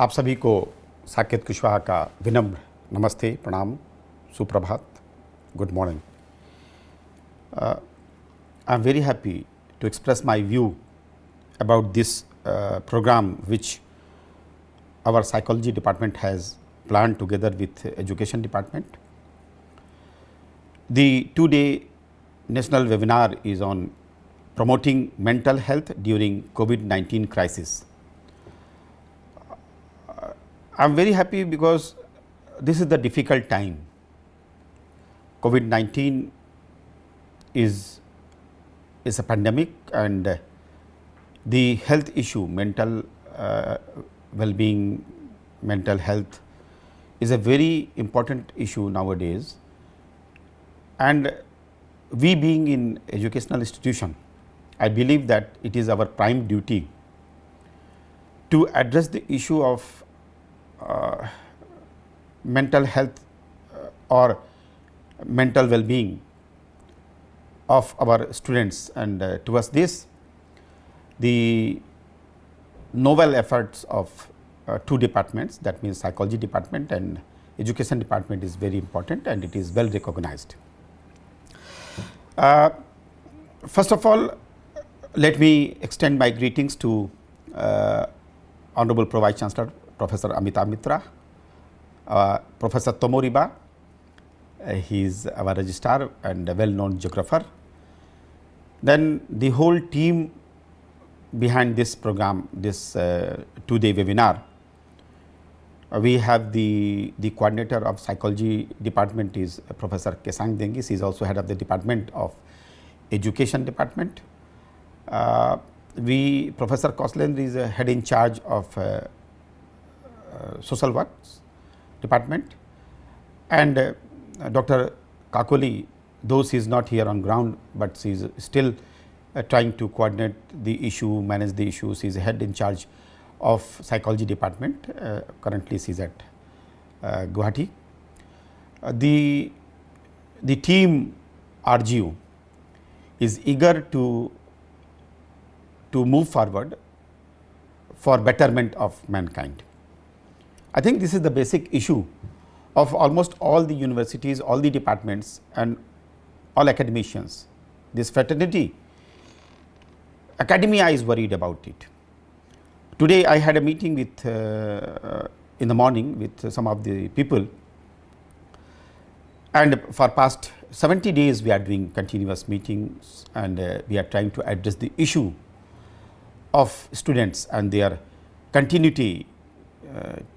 आप सभी को साकेत कुशवाहा का विनम्र नमस्ते, प्रणाम, सुप्रभात, good morning. I'm very happy to express my view about this program which our psychology department has planned together with education department. The two-day national webinar is on promoting mental health during COVID-19 crisis. I am very happy because this is the difficult time. COVID-19 is a pandemic, and the health issue, mental well-being, mental health is a very important issue nowadays. And we being in educational institution, I believe that it is our prime duty to address the issue of mental health or mental well-being of our students, and towards this the novel efforts of two departments, that means psychology department and education department, is very important and it is well recognized. First of all, let me extend my greetings to Honorable Pro Vice Chancellor Professor Amitabh Mitra, Professor Tomoriba. He is our registrar and a well-known geographer. Then the whole team behind this program, this two-day webinar. We have the coordinator of psychology department is Professor Kesang Dengis. He is also head of the department of education department. Professor Koslendra is a head in charge of social works department, and Dr. Kakoli, though she is not here on ground, but she is still trying to coordinate the issue, manage the issue. She is head in charge of psychology department. Currently she is at Guwahati. The team RGU is eager to move forward for betterment of mankind. I think this is the basic issue of almost all the universities, all the departments and all academicians. This fraternity, academia is worried about it. Today I had a meeting with in the morning with some of the people, and for past 70 days we are doing continuous meetings, and we are trying to address the issue of students and their continuity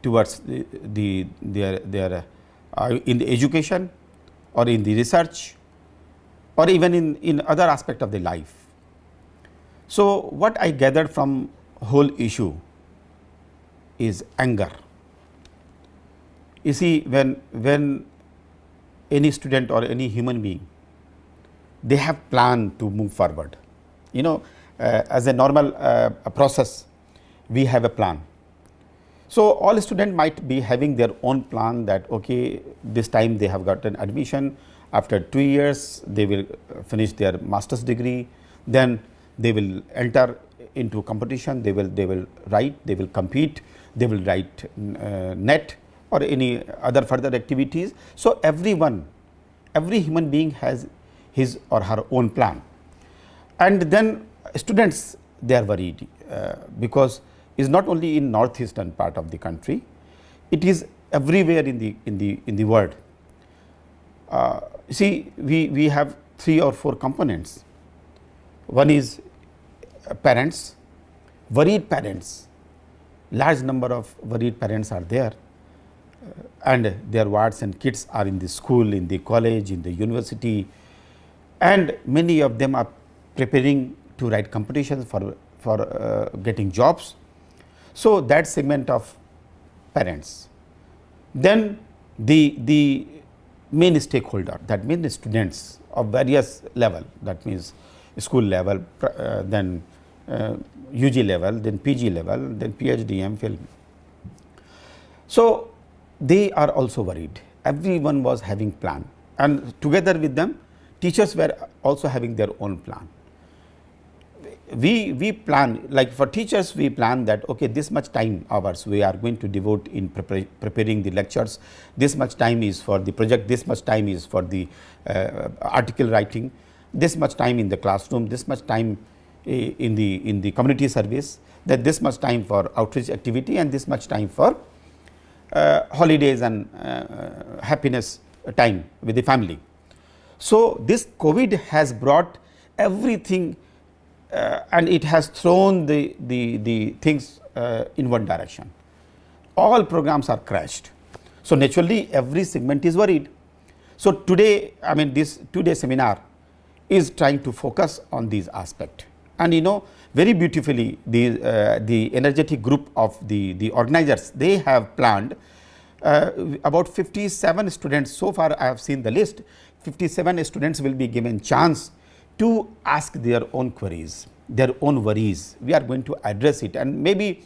towards their in the education or in the research or even in other aspect of the life. So what I gathered from whole issue is anger. You see, when any student or any human being, they have planned to move forward, you know, as a normal process, we have a plan. So all students might be having their own plan that okay, this time they have gotten admission, after 2 years they will finish their master's degree, then they will enter into competition, they will write, they will compete, they will write NET or any other further activities. So every human being has his or her own plan, and then students, they are worried because is not only in northeastern part of the country, it is everywhere in the world. See, we have 3 or 4 components. One is parents, worried parents. Large number of worried parents are there, and their wards and kids are in the school, in the college, in the university, and many of them are preparing to write competitions for getting jobs. So that segment of parents. Then the main stakeholder, that means the students of various level, that means school level, then UG level, then PG level, then PhD, MPhil. So they are also worried. Everyone was having plan, and together with them teachers were also having their own plan. we plan, like for teachers, we plan that, okay, this much time hours we are going to devote in preparing the lectures, this much time is for the project, this much time is for the article writing, this much time in the classroom, this much time in the community service, that this much time for outreach activity, and this much time for holidays and happiness time with the family. So this COVID has brought everything and it has thrown the things in one direction. All programs are crashed. So naturally every segment is worried. So today, I mean, this 2-day seminar is trying to focus on these aspects. And you know, very beautifully the energetic group of the organizers, they have planned about 57 students. So far I have seen the list. 57 students will be given chance to ask their own queries, their own worries. We are going to address it, and maybe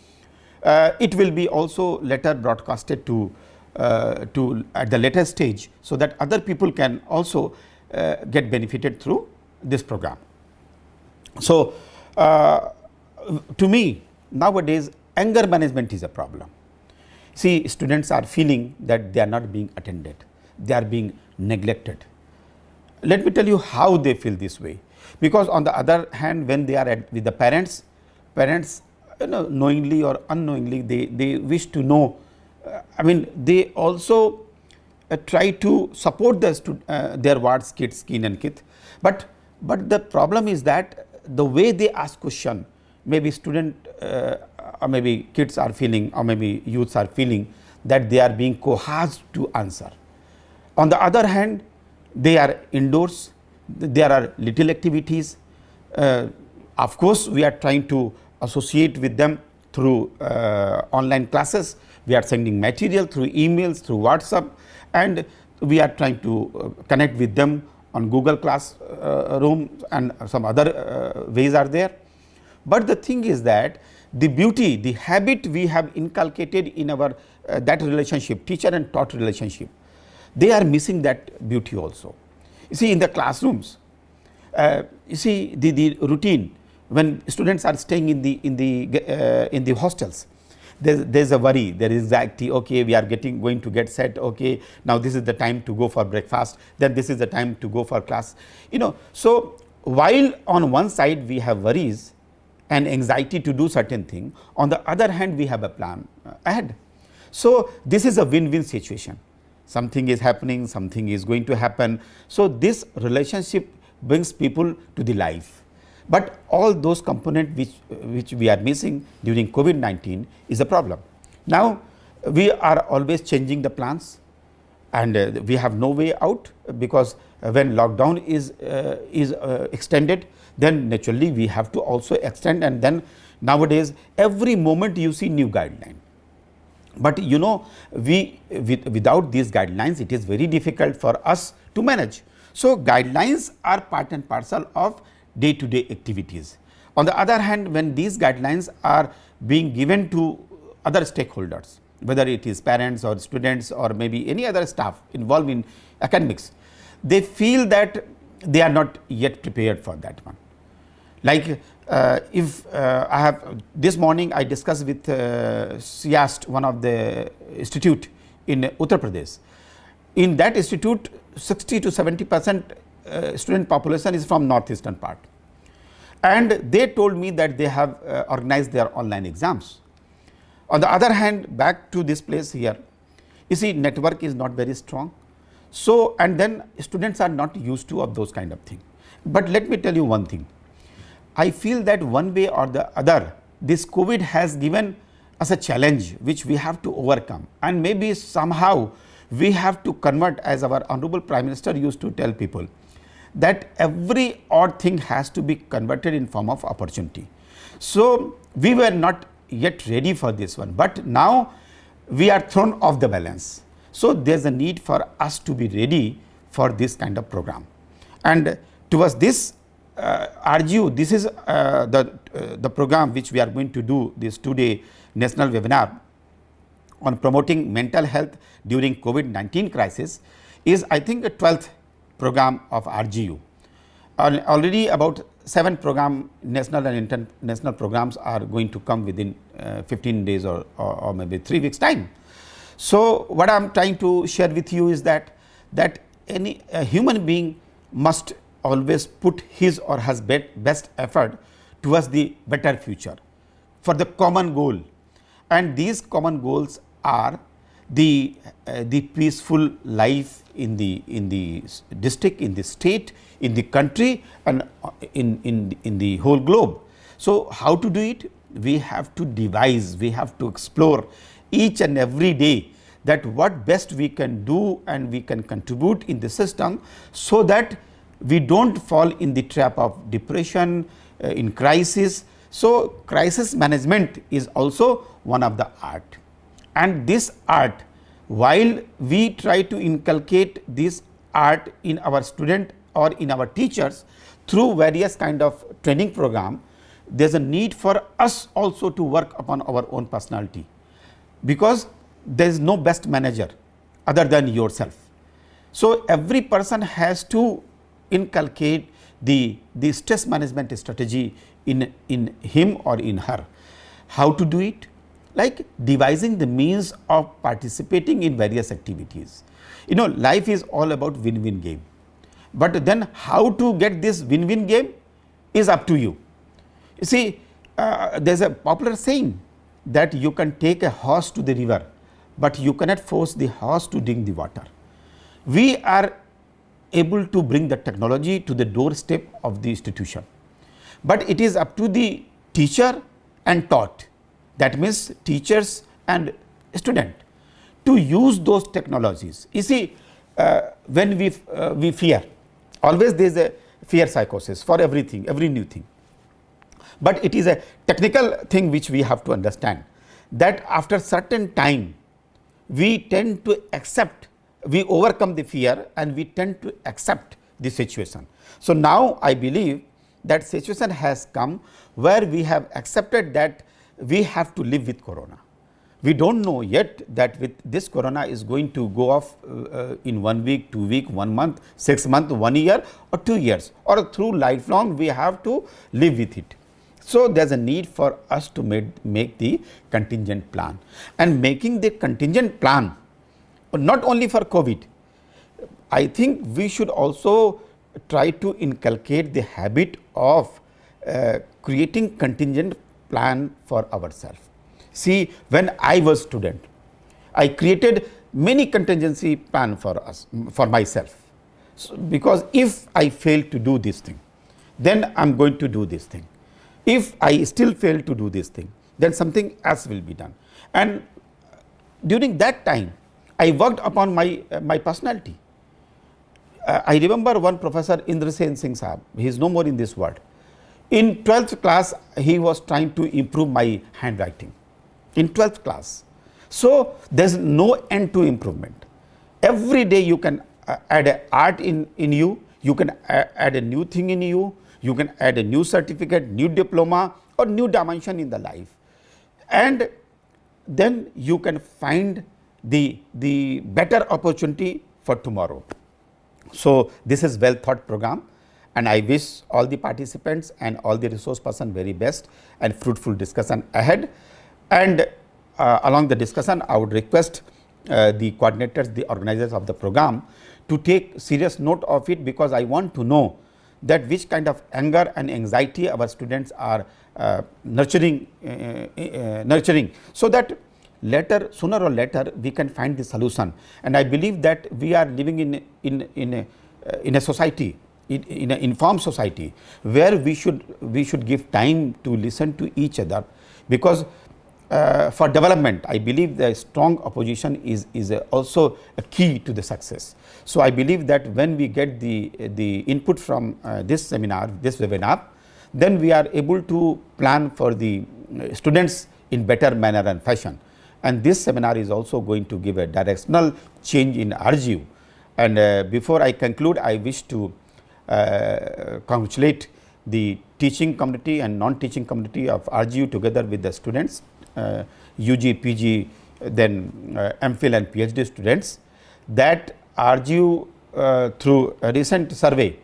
it will be also later broadcasted to at the later stage, so that other people can also get benefited through this program. So to me, nowadays anger management is a problem. See, students are feeling that they are not being attended, they are being neglected. Let me tell you how they feel this way, because on the other hand, when they are with the parents, you know, knowingly or unknowingly, they wish to know. I mean, they also try to support their wards, kids, kin and kith. But the problem is that the way they ask question, maybe student or maybe kids are feeling, or maybe youths are feeling that they are being coerced to answer. On the other hand, they are indoors, there are little activities. Of course, we are trying to associate with them through online classes. We are sending material through emails, through WhatsApp, and we are trying to connect with them on Google Classroom, and some other ways are there. But the thing is that the beauty, the habit we have inculcated in our that relationship, teacher and taught relationship, they are missing that beauty also. You see, in the classrooms, you see the routine when students are staying in the hostels. There's a worry, there is anxiety. Okay, we are going to get set. Okay, now this is the time to go for breakfast. Then this is the time to go for class. You know, so while on one side we have worries and anxiety to do certain thing, on the other hand we have a plan ahead. So this is a win-win situation. Something is happening, something is going to happen. So this relationship brings people to the life. But all those components which we are missing during COVID-19 is a problem. Now we are always changing the plans, and we have no way out, because when lockdown is extended, then naturally we have to also extend, and then nowadays every moment you see new guideline. But you know, without these guidelines, it is very difficult for us to manage. So guidelines are part and parcel of day-to-day activities. On the other hand, when these guidelines are being given to other stakeholders, whether it is parents or students or maybe any other staff involved in academics, they feel that they are not yet prepared for that one. Like if I have, this morning I discussed with SIAST, one of the institute in Uttar Pradesh. In that institute, 60 to 70% student population is from northeastern part, and they told me that they have organized their online exams. On the other hand, back to this place here, you see, network is not very strong. So, and then students are not used to of those kind of thing. But let me tell you one thing. I feel that one way or the other, this COVID has given us a challenge which we have to overcome, and maybe somehow we have to convert, as our Honorable Prime Minister used to tell people, that every odd thing has to be converted in form of opportunity. So we were not yet ready for this one, but now we are thrown off the balance. So there's a need for us to be ready for this kind of program. And towards this RGU, this is the program which we are going to do, this 2-day national webinar on promoting mental health during COVID-19 crisis, is I think the 12th program of RGU. Already about 7 program, national and international programs are going to come within 15 days or maybe 3 weeks time. So what I am trying to share with you is that any human being must always put his or her best effort towards the better future for the common goal, and these common goals are the peaceful life in the district, in the state, in the country, and in the whole globe. So how to do it? We have to devise, we have to explore each and every day that what best we can do and we can contribute in the system, so that we don't fall in the trap of depression, in crisis. So crisis management is also one of the art, and this art, while we try to inculcate this art in our student or in our teachers through various kind of training program, there is a need for us also to work upon our own personality, because there is no best manager other than yourself. So every person has to inculcate the stress management strategy in him or in her. How to do it? Like devising the means of participating in various activities. You know, life is all about win-win game, but then how to get this win-win game is up to you. You see, there is a popular saying that you can take a horse to the river, but you cannot force the horse to drink the water. We are able to bring the technology to the doorstep of the institution, but it is up to the teacher and taught, that means teachers and student, to use those technologies. You see, when we fear, always there is a fear psychosis for everything, every new thing. But it is a technical thing which we have to understand, that after certain time we tend to accept, we overcome the fear and we tend to accept the situation. So now I believe that situation has come where we have accepted that we have to live with corona. We don't know yet that with this corona is going to go off in 1 week, 2 week, 1 month, 6 months, 1 year or 2 years, or through lifelong we have to live with it. So there is a need for us to make the contingent plan, and making the contingent plan not only for COVID. I think we should also try to inculcate the habit of creating contingent plan for ourselves. See, when I was student, I created many contingency plan for myself. So, because if I fail to do this thing, then I am going to do this thing. If I still fail to do this thing, then something else will be done. And during that time, I worked upon my personality. I remember one professor, Indrasen Singh Sahab, he is no more in this world. In 12th class, he was trying to improve my handwriting. In 12th class. So there is no end to improvement. Every day you can add a art in you, you can add a new thing in you, you can add a new certificate, new diploma or new dimension in the life. And then you can find the better opportunity for tomorrow. So this is well thought program, and I wish all the participants and all the resource person very best and fruitful discussion ahead. And along the discussion, I would request the coordinators, the organizers of the program to take serious note of it, because I want to know that which kind of anger and anxiety our students are nurturing, so that later, sooner or later, we can find the solution. And I believe that we are living in a society, in an informed society, where we should give time to listen to each other, because for development, I believe the strong opposition is also a key to the success. So I believe that when we get the input from this seminar, this webinar, then we are able to plan for the students in better manner and fashion. And this seminar is also going to give a directional change in RGU. And before I conclude, I wish to congratulate the teaching community and non-teaching community of RGU together with the students, UG, PG, then MPhil and PhD students, that RGU through a recent survey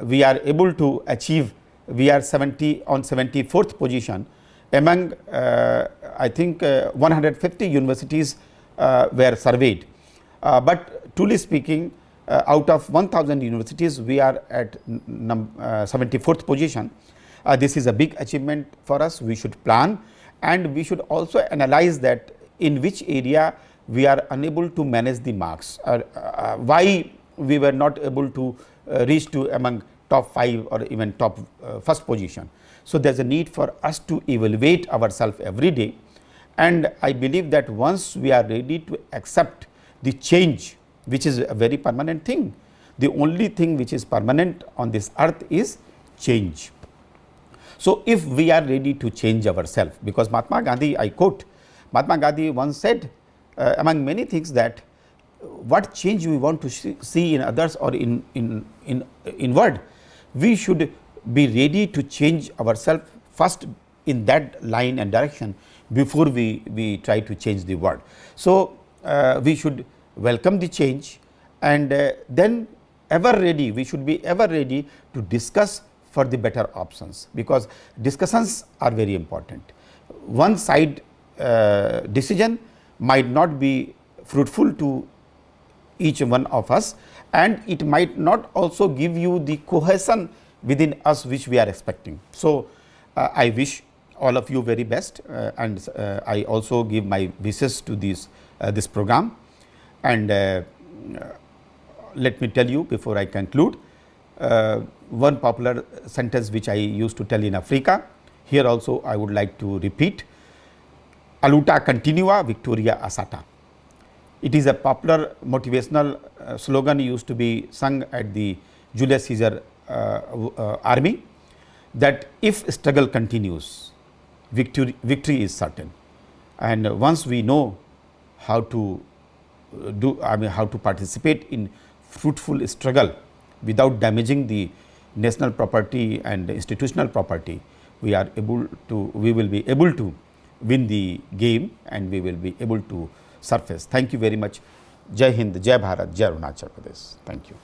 we are able to achieve, we are 74th position among I think 150 universities were surveyed. But truly speaking, out of 1000 universities, we are at 74th position. This is a big achievement for us. We should plan, and we should also analyze that in which area we are unable to manage the marks, why we were not able to reach to among top 5 or even top first position. So, there is a need for us to evaluate ourselves every day, and I believe that once we are ready to accept the change, which is a very permanent thing, the only thing which is permanent on this earth is change. So, if we are ready to change ourselves, because Mahatma Gandhi, I quote, Mahatma Gandhi once said among many things that what change we want to see in others or in world, we should be ready to change ourselves first in that line and direction before we try to change the world. So, we should welcome the change, and then ever ready, we should be ever ready to discuss for the better options, because discussions are very important. One side decision might not be fruitful to each one of us, and it might not also give you the cohesion within us which we are expecting. So, I wish all of you very best, and I also give my wishes to this program. And let me tell you before I conclude, one popular sentence which I used to tell in Africa, here also I would like to repeat: "Aluta continua, Victoria Asata." It is a popular motivational slogan used to be sung at the Julius Caesar army, that if struggle continues, victory is certain. And once we know how to how to participate in fruitful struggle without damaging the national property and institutional property, we will be able to win the game, and we will be able to surface. Thank you very much. Jai Hind, Jai Bharat, Jai Arunachal Pradesh. Thank you.